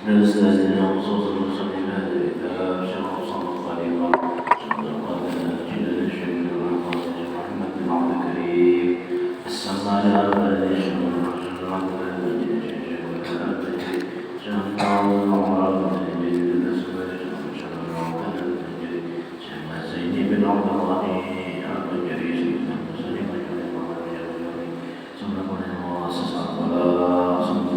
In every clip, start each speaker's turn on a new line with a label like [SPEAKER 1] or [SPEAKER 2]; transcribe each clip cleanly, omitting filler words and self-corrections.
[SPEAKER 1] نستهزئ نصوص الرسل بهذا الكتاب شرع صمت قريبا شهد القادر جلال الشهيد والقاسم محمد بن عبد الكريم السماء لأبد شهد الرسل العبد الذي شهد والكلام شهد العمر الذي للأسود شهد العبد الذي شهد زيد بن عبد الله عبد الجريس بن مسلم ثم كن المؤسس الصلاة ثم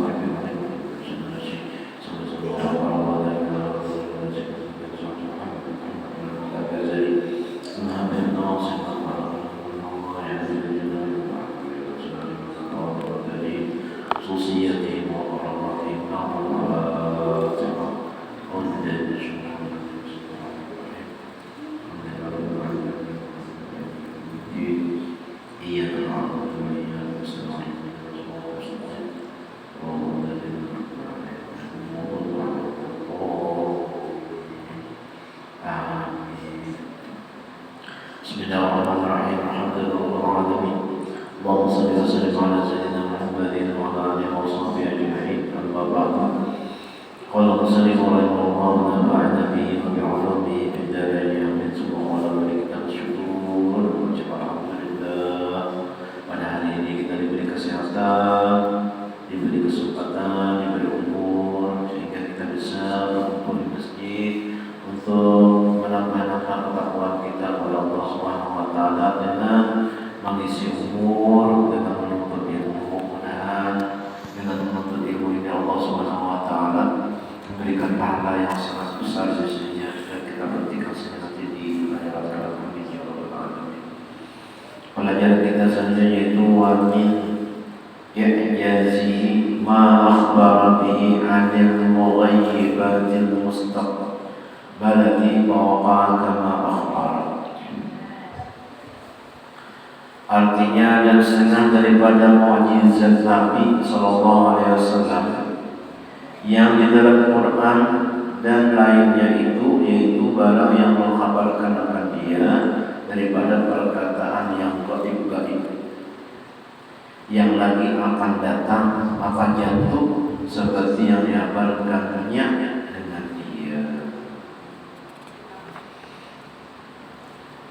[SPEAKER 1] خصوصيتهم وقراراتهم Bismillahirrahmanirrahim. Alhamdulillahirabbil alamin. Allahumma shalli wa sallim ala sayyidina Muhammadin wa ala alihi wa sahbihi ajma'in. Amma ba'du. Qala musannif rahimahullah wa nafa'ana bihi wa bi'ulumihi fid dharain amin. Subhanallah wa kita bersyukur mengucap alhamdulillah. Pada hari ini kita diberi kesehatan, diberi kesempatan, diberi umur sehingga kita bisa berkumpul di masjid untuk menambah ketakwaan kita kepada Allah Subhanahu wa taala dengan mengisi umur, dengan menuntut ilmu. Mudah-mudahan dengan menuntut ilmu ini Allah Subhanahu wa taala memberikan pahala yang sangat besar sesungguhnya dan kita bertikai nanti di akhirat kelak. Amin ya rabbal alamin. Pelajaran kita selanjutnya yaitu wa min i'jazihi ma akhbara bihi 'anil mughayyibatil mustaqbalati waqa'a kama akhbara. Artinya dan setengah daripada mukjizat Nabi sallallahu alaihi wasallam yang di dalam Quran dan lainnya itu yaitu barang yang mengkhabarkan akan dia daripada perkataan yang gaib-gaib yang lagi akan datang akan jatuh seperti yang dikabarkannya dengan dia.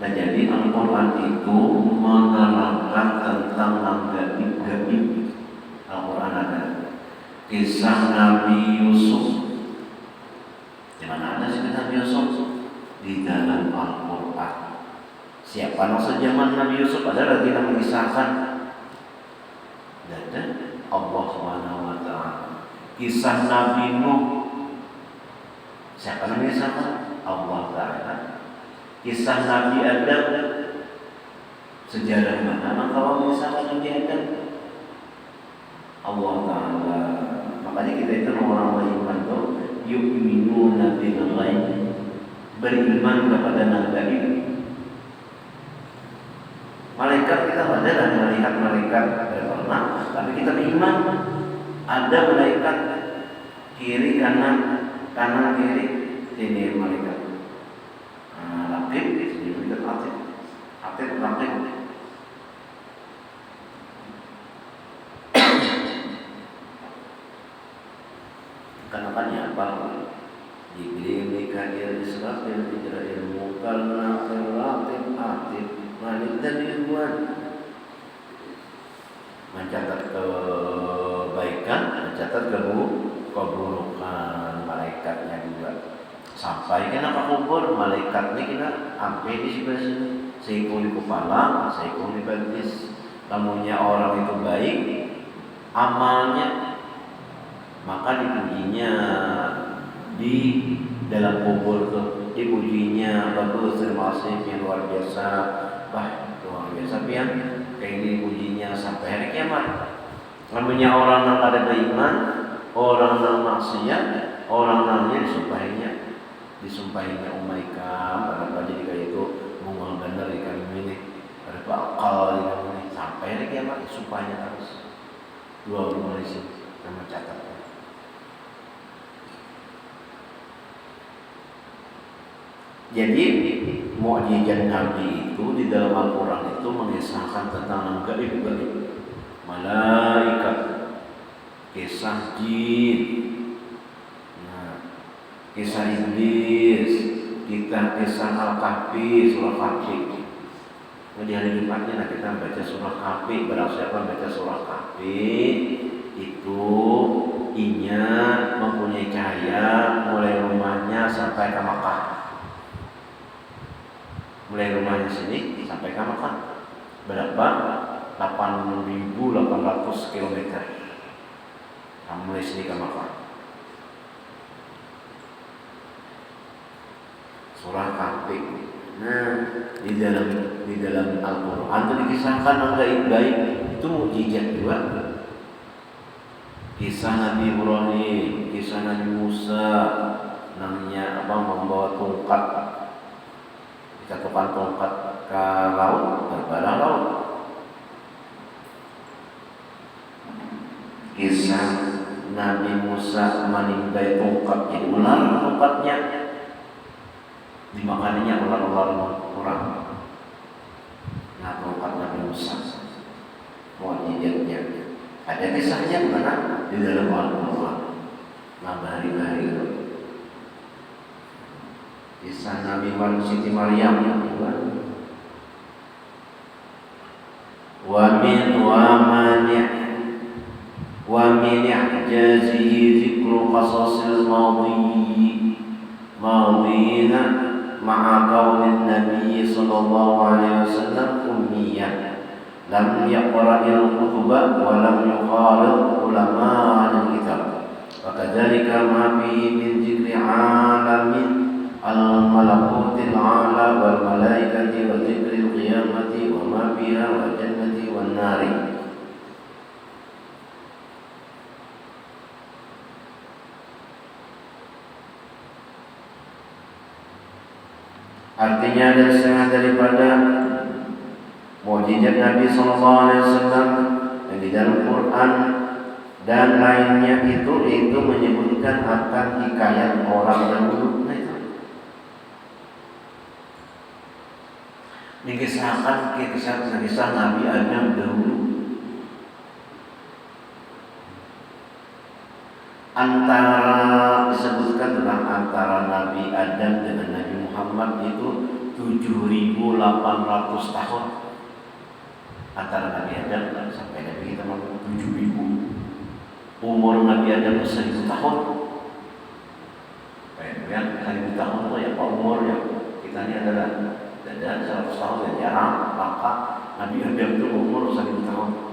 [SPEAKER 1] Nah, jadi Al-Quran itu menerangkan tentang yang gaib-gaib. Al-Quran ada kisah Nabi Yusuf. Di mana ada sih Nabi Yusuf? Di dalam Al-Quran. Siapa yang sejaman Nabi Yusuf? Ada kita mengisahkan dan Allah Subhanahu wa taala. Kisah Nabi Nuh. Siapa yang mengisahkan? Allah taala. Kisah Nabi Adam, sejarah mana kalau mengisahkan Nabi Adam? Allah taala. Makanya kita itu orang beriman tuh yu'minuna bil ghaib, beriman kepada nabi. Malaikat kita ada dan melihat malaikat pernah, tapi kita beriman ada malaikat kiri kanan kiri sini malaikat. Rakib sini malaikat atib rakib. Kanakannya apa? Jibril, Mikail, Israfil, Israil, Mukal, Naqil, Ratib, Atib, Malik dan Ridwan. Mencatat kebaikan, mencatat keburukan malaikatnya juga. Sampai kena ke kubur, malaikatnya kita sampai di sebelah sini. Seikul di kepala, seikul di betis. Namunnya orang itu baik, amalnya maka dipujinya di dalam kubur tuh, dipujinya bagus, terima kasih yang luar biasa, luar biasa pian kayak ini dipujinya sampai hari kiamat. Namanya orang yang ada beriman, orang yang maksiat, orang yang disumpahinya umaikam, pada jadi kayak itu mau bener ikan ini ada bakal ini sampai hari kiamat disumpahnya terus. Dua orang di sini nama catat. Jadi mukjizat Nabi itu di dalam Al-Quran itu mengisahkan tentang gaib-gaib, malaikat, kisah jin. kisah iblis, kisah Al-Kahfi, surah Kahfi. Di hari Jumatnya kita baca surah Kahfi. Barang siapa baca surah Kahfi itu mempunyai cahaya mulai rumahnya sampai ke Makkah. Mulai rumahnya sini sampai ke Makkah berapa? 8.800 km. Mulai sini ke Makkah. Surah Kahfi. Nah, di dalam Al-Qur'an itu dikisahkan yang gaib-gaib, itu mukjizat juga. Kisah Nabi Ibrahim, kisah Nabi Musa, namanya membawa tongkat, dijatuhkan tongkat ke laut, terbelah laut. Kisah Nabi Musa meninggai tongkat, jadi ular tongkatnya, dimakaninya ular-ular orang. Nah, tongkat Nabi Musa, mukjizatnya. Ada kisahnya mana di dalam Al-Quran. Bahari-bahari itu. Kisah Nabi Siti Maryam juga. Wa min i'jazihi dzikru qasasil madina ma'a qaumin Nabi sallallahu alaihi wasallam ummiyah. Lam yaqra'il kutuba wa lam yukhalid ulama al-kitab. Wa kadzalika ma fihi min dzikri alamin al-malakutil a'la wal malaikati wa dzikril qiyamati wa ma fiha wa jannati wan nari. Artinya ada setengah daripada mukjizat Nabi SAW yang di dalam Quran dan lainnya itu menyebutkan akan hikayat orang dahulu. Dikisahkan kisah Nabi Adam dahulu. Disebutkan tentang antara Nabi Adam dengan Nabi Muhammad itu 7.800 tahun. Antara Nabi Adam sampai Nabi kita 7.000. Umur Nabi Adam 1.000 tahun. Kayak 1.000 tahun itu ya Pak umurnya. Kita ini adalah 100 tahun yang jarang. Maka Nabi Adam itu umur 1.000 tahun.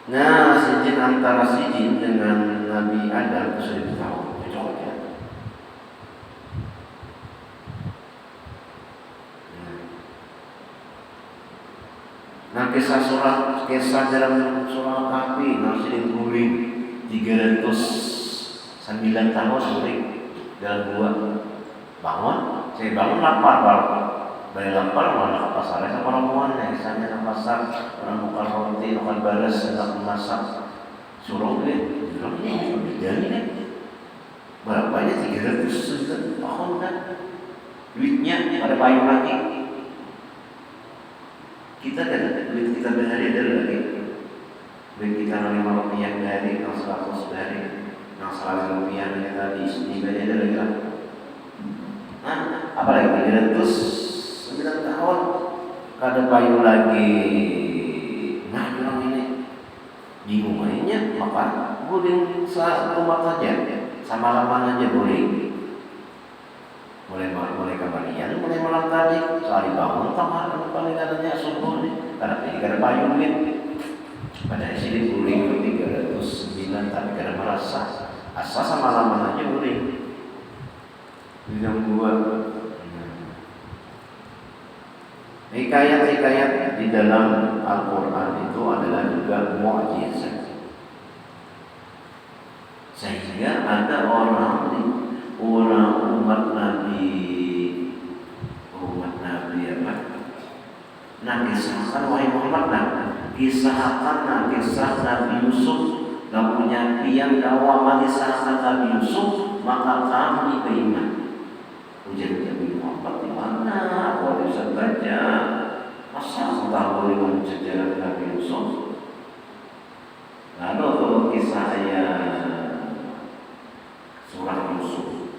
[SPEAKER 1] Nah, sijin antara sijin dengan Nabi Adam 1.000 tahun. Cocok ya. Nah, kisah dalam surah Kahfi nasirin guling 309 tahun guling dalam gua. Saya bangun lapar. Dari lapar mana ke pasar? Saya perempuannya, misalnya ke pasar, orang bukan roti, bukan baras, tidak memasak. Suruh dia, jadi kan berapanya 309 tahun kan? Duitnya ada payung lagi. Kita kan duit kita berhari ada lagi. Duit kita 5 rupiah dari, 100 dari, 100 rupiah dari tadi, sedikit ada lagi lah. Nah, apalagi 309 tahun kada payung lagi. Nah, bilang ini bingung mainnya, maka guling rumah saja, sama laman aja guling. Mulai kembalian, mulai malam tadi, sekali bangun tamar paling katanya subuh nih, karena ini kada payung nih. Pada sini guling 309 tapi kada merasa, asa sama laman aja guling. Di jam 2. Hikayat-hikayat di dalam Al-Quran itu adalah juga mukjizat. Sehingga ada orang umat Nabi nah kisahkan wahai Muhammad, kisahkan kisah Nabi Yusuf. Kamu punya piang dakwah kisahkan Nabi Yusuf, maka kami beriman. Ujian Nabi Muhammad di mana? Aku bisa baca. Masa aku tak boleh membaca sejarah Nabi Yusuf? Lalu kisah ayat surah Yusuf.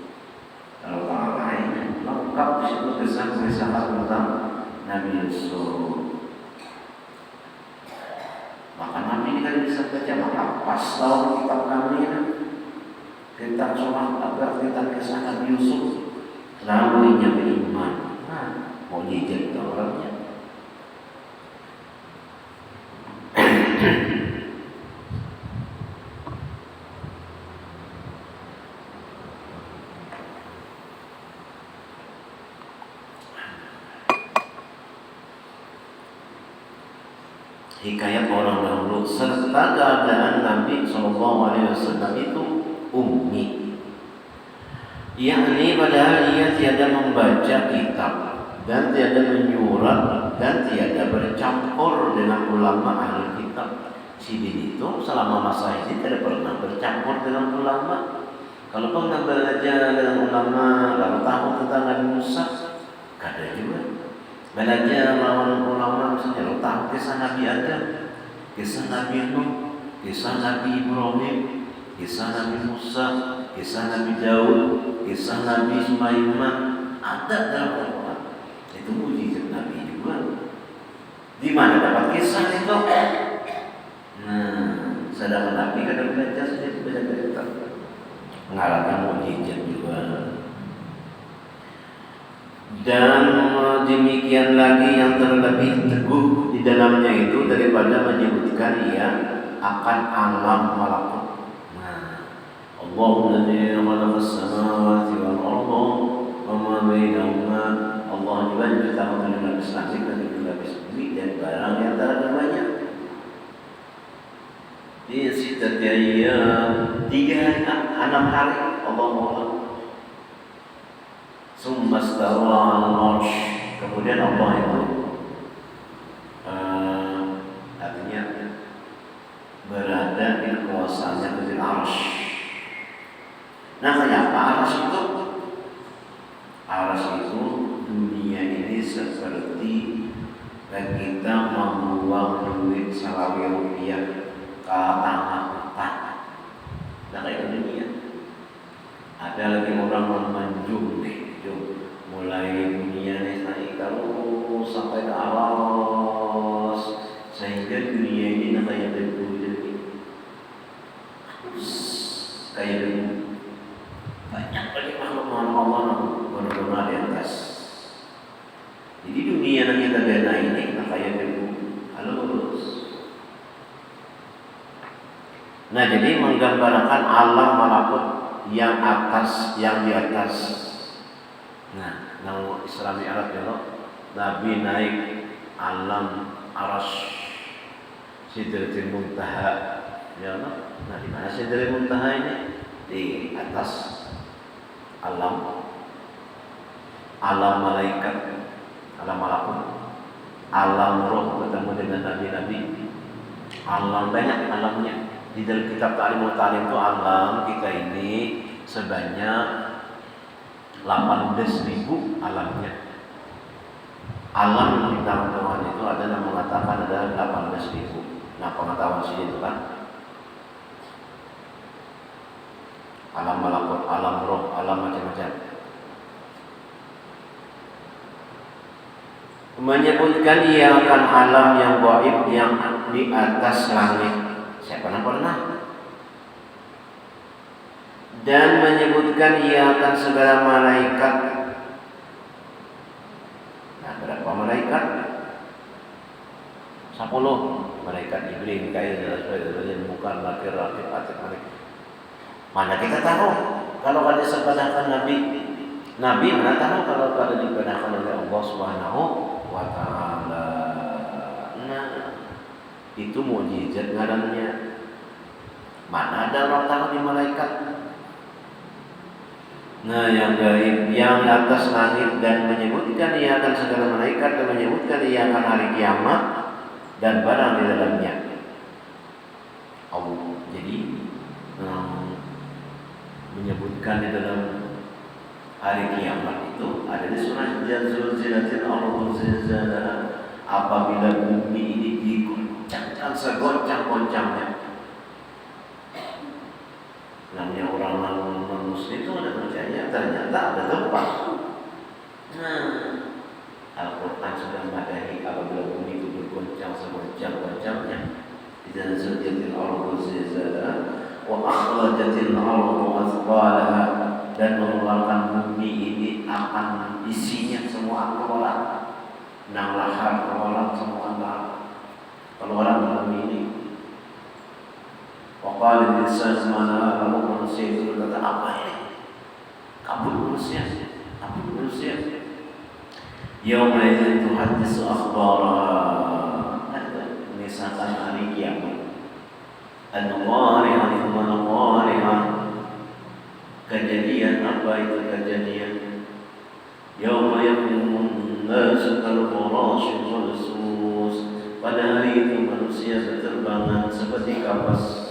[SPEAKER 1] lawan kitab kami, tentang sholat agar tentang kisah Nabi Yusuf, lalu ia beriman. Nah, mau jijik orangnya. Hikayat orang dahulu serta keadaan Nabi SAW itu ummi, yakni padahal ia tiada membaca kitab dan tiada menyurat dan tiada bercampur dengan ulama ahli kitab. Si bin itu selama masa ini tidak pernah bercampur dengan ulama. Kalau pernah belajar dengan ulama lalu tahu tentang Nabi Musa, kada juga. Belajar lawan ulama misalnya, lo tahu kisah Nabi Adam, kisah Nabi Nuh, kisah Nabi Ibrahim, kisah Nabi Musa, kisah Nabi Daud, kisah Nabi Sulaiman, ada dalam Al-Quran. Itu mujizat Nabi juga. Di mana dapat kisah itu? Nah, sedangkan Nabi kadang belajar saja belajar kitab, mengalami mujizat juga. Dan demikian lagi yang terlebih teguh di dalamnya itu daripada menyebutkan ia akan alam malakut. Nah, Allahu alladzi khalaqa as-samawati wal arda wa ma bainahuma. Allah juga menciptakan lapis langit dan lapis bumi dan barang di antara keduanya. Di sittati ayyam, 3 hari Allah Allah. Summa stawa 'alal 'arsy. Kemudian Allah itu artinya berada di kekuasaannya di arsy. Nah, kenapa arsy itu? Arsy itu dunia ini seperti kita membuang duit salawi rupiah ke tanah hutan. Nah, kayak dunia. Ada lagi orang memanjung nih. Mulai dunia ini naik terus sampai ke atas, sehingga dunia ini kayak begini, kayak begini. Banyak lagi makhluk Allah benar-benar di atas. Jadi dunia yang kita bina ini kayak begini, halus. Nah, jadi menggambarkan alam malakut yang atas, yang di atas. Nah, nang Isra Mi'raj ya, Nabi naik alam arasy, Sidratul Muntaha ya. Nah, di mana Sidratul Muntaha ini? Di atas alam malaikat, alam malakut, alam roh bertemu dengan nabi-nabi, alam banyak alamnya. Di dalam kitab Ta'limut Ta'lim itu alam kita ini sebanyak 18.000 alamnya. Alam yang dikatakan Tuhan itu ada yang mengatakan ada 18.000. Nah, pengetahuan sini itu kan alam malakut, alam roh, alam macam-macam. Menyebutkan ia akan alam yang gaib yang di atas langit. Siapa yang pernah? Dan menyebutkan ia akan segala malaikat. Nah, berapa malaikat? 10 malaikat Jibril, Mikail, dan bukan Nakir, Rakib, Atid, Malik. Mana kita tahu kalau ada disepadahkan Nabi mana tahu kalau ada dipadahkan oleh Allah Subhanahu wa Ta'ala. Nah, itu mukjizat ngarannya. Mana ada orang tahu di malaikat? Nah, yang gaib, yang atas langit, dan menyebutkan ia akan segala malaikat, dan menyebutkan ia akan hari kiamat dan barang di dalamnya. Allah. Jadi menyebutkan di dalam hari kiamat itu ada di surah Zulzilatil Ardu Zilzalaha, apabila bumi ini diguncangkan segoncang-goncangnya. Namanya orang non-muslim itu ada percaya ternyata ada gempa. Nah, Al-Quran sudah madahi apabila bumi itu bergoncang segoncang-goncangnya. إذا زلزلت الأرض زلزالها وأخرجت الأرض أثقالها dan mengeluarkan bumi ini akan isinya semua keluar. Nang lahar keluar semua keluar bumi ini. Waqala al-insan mana lalu manusia itu berkata apa ini? Kabur manusia. Yauma idzin tuhaddisu akhbaraha. Misalkan hari kiamat. Al-qari'ah al-qari'ah. Kejadian apa itu kejadian? Yauma yakumun nasu kal-farashi wal-sus. Pada hari itu manusia berterbangan seperti kapas.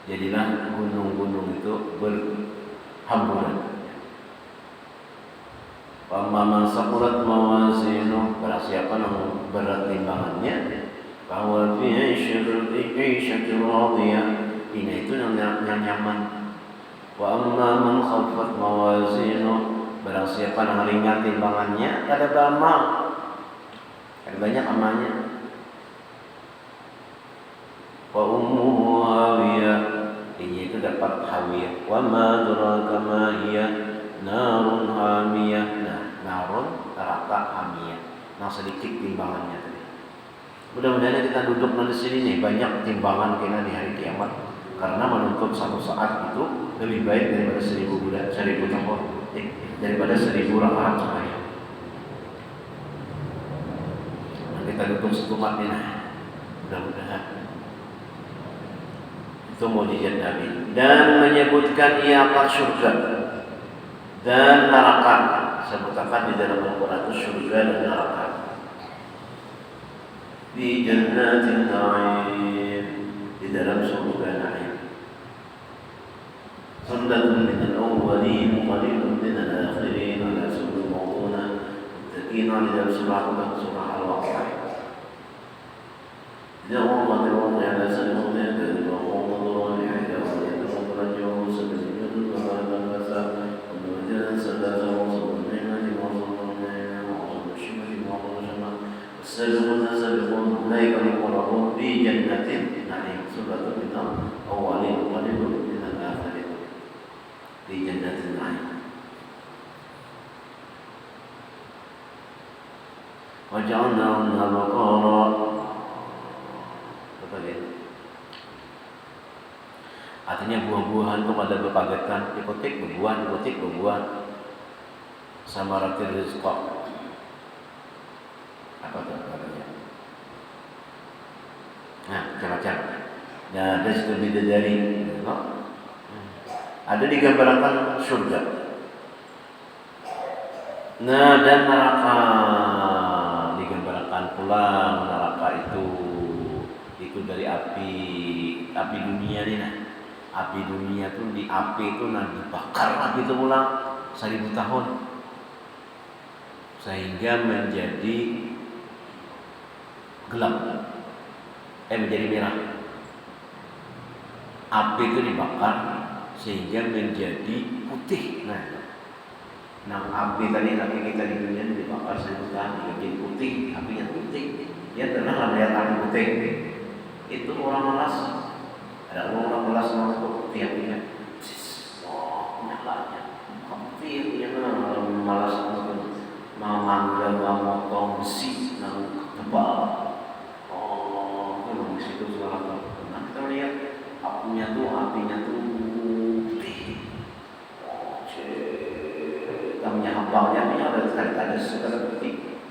[SPEAKER 1] Jadilah gunung-gunung itu berhamburan. Pemaman sakurat mawazinu, barang siapa yang berat timbangannya, bahwa fi aisyatir radiyah, ini itu yang nyaman. Wa amma man khaffat mawazinu, barang siapa yang ringan timbangannya, ada amal, ada banyak amalnya. Wa ummuhu hawiyah, ini itu dapat hawiyah. Wa ma adraka ma hiya narun hamiyah. Nah, narun neraka hamiyah. Nah, sedikit timbangannya tadi. Mudah-mudahan kita duduk di sini nih, banyak timbangan kita di hari kiamat. Karena menuntut satu saat itu lebih baik daripada 1000 tahun, daripada 1000 rakaat sembahyang. Nah, kita duduk sekumat ini, mudah-mudahan. Itu mukjizat Nabi. Dan menyebutkan ia akan surga dan neraka. Sebutkan di dalam Al-Quran itu surga dan neraka. Di jannatin na'im, di dalam surga na'im. Sundatun minal awwalin, qalilun minal akhirin, ala surul mawduna, muttaqina di dalam surah Al-Waqi'ah. Ya Allah dirwaqi ala sanumnya dari Allah li'ahda wa yatawajjahu sabillun wa ba'dan basa wa wajadan sadadahu sabun ni'mati wa sabun ni'mati wa sabun shimati wa sabun shama wasabiquna sabiqun ulaika al-muqarrabun fi jannatin na'im. Suratun minal awwalin qalilun minal akhirin fi jannatin na'im. Wa ja'alnahunna abqara. Artinya buah-buahan itu pada berpagetan, dipetik berbuah, samaratil rizqa. Apa itu katanya? Nah, macam-macam. Nah, ada situ bidadari, ada digambarkan surga. Nah, dan neraka digambarkan pulang. Neraka itu dari api dunia ini. Nah, api dunia itu di api itu dibakar lagi itu ulang 1000 tahun sehingga menjadi gelap, menjadi merah. Api itu dibakar sehingga menjadi putih. Nah, api kita di dunia dibakar 1000 tahun menjadi putih, apinya putih. Ya pernah lihat api putih? Itu orang malas. Ada orang malas untuk tiap-tiap. Nyalanya. Putih malas untuk memanggang, memotong besi yang tebal. Itu di situ segala. Nah, kita lihat apinya tuh putih. Namanya hambalnya ada segala putih.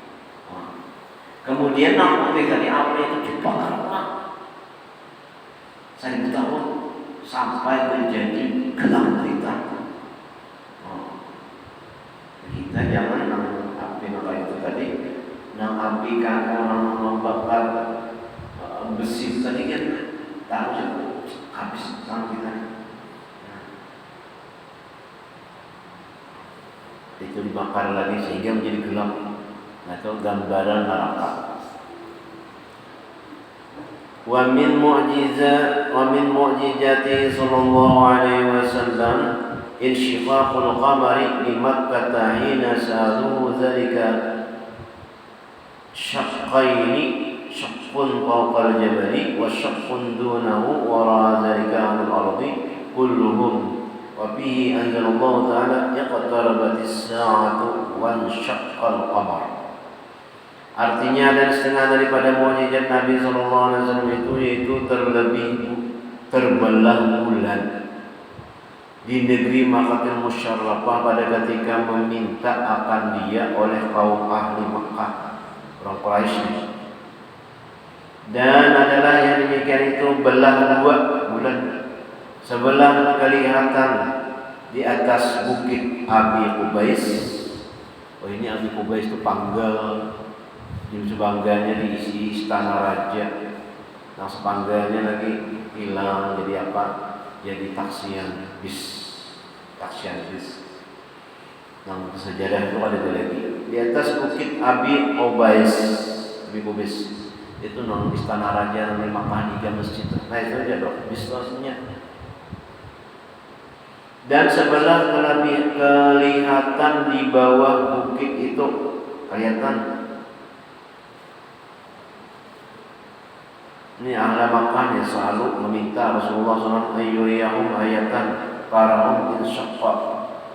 [SPEAKER 1] Kemudian putih dari api itu dibakar ulang 1000 tahun sampai menjadi gelap gulita. Kita jangan api neraka itu tadi, api kan orang membakar besi tadi kan tahu habis tangan kita. Itu dibakar lagi sehingga menjadi gelap. Nah, itu gambaran neraka. Wa min mu'jizati sallallahu alaihi wasallam insyiqaqul qamari li Makkah hina sa'aluhu dzalika syaqqaini syaqqun fawqal jabali wa syaqqun dunahu wa ra'a dzalika 'anil ardi kulluhum wa bihi anzalallahu ta'ala iqtarabatis sa'atu wa insyaqqal qamar. Artinya dan setengah daripada mukjizat Nabi sallallahu alaihi wasallam itu yaitu terbelah bulan di negeri Makkahul Musyarrafah pada ketika meminta akan dia oleh kaum ahli Makkah, orang Quraisy. Dan adalah yang demikian itu belah dua bulan. Sebelah kelihatan di atas bukit Abi Qubais. Oh, ini Abi Qubais itu panggal. Di sebangganya diisi istana raja. Nah, sebangganya lagi hilang jadi apa? Jadi taksian bis. Nah, sejarah itu ada lagi. Di atas bukit Abi Qubais itu non istana raja yang Makkah di masjid. Nah, itu aja dok bisnisnya. Dan sebelah kelihatan di bawah bukit itu kelihatan. Ini ahli Makkah yang selalu meminta Rasulullah SAW ayyuriyahum ayatan farahum insyaqqa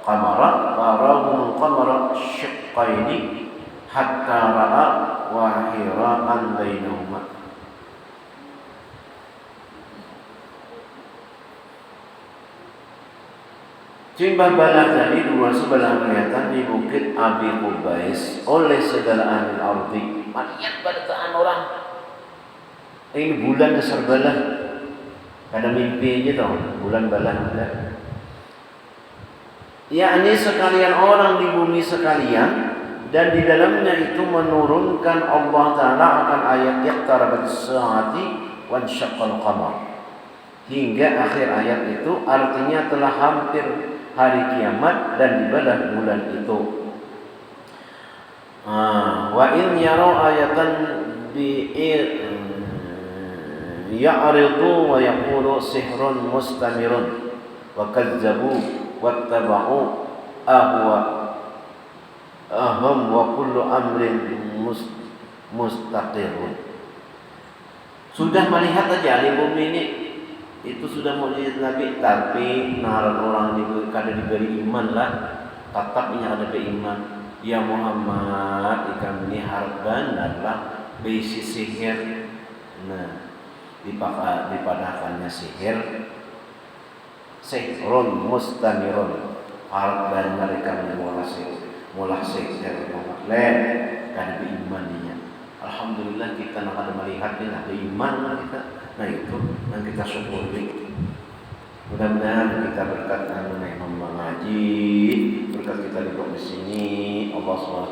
[SPEAKER 1] qamara farahum qamara syiqqaini hatta ra'a wahiraan bainahuma. Timbang balah tadi dua sebelah kelihatan di bukit Abi Qubais oleh segala ahli ardi. Melihat bacaan orang. Ini bulan dasar balah. Kada mimpi aja tau, bulan balah ada. Yakni sekalian orang di bumi sekalian, dan di dalamnya itu menurunkan Allah Ta'ala akan ayat iqtarabatis saati wan syaqqal qamar. Hingga akhir ayat itu artinya telah hampir hari kiamat dan dibelah bulan itu. Wa in yarau ayatan ya'ridu wa yaqulu sihrun mustamirun wa kazzabu wattaba'u ahum wa kullu amrin mustaqirun. Sudah melihat aja di bumi ini itu sudah mukjizat Nabi, tapi nalar orang kada diberi iman lah, tetapnya ada beriman. Ya Muhammad, ikan ini harap benar lah besi sihir. Nah, dipadahkannya sihir, sihrun mustamirun, harap benar ikan ini mulah sihir lain kada beriman dia. Alhamdulillah kita nak ada melihat ini ada iman kita. Nah itu yang kita syukuri. Mudah-mudahan kita berkat mengaji, berkat kita duduk di sini, Allah SWT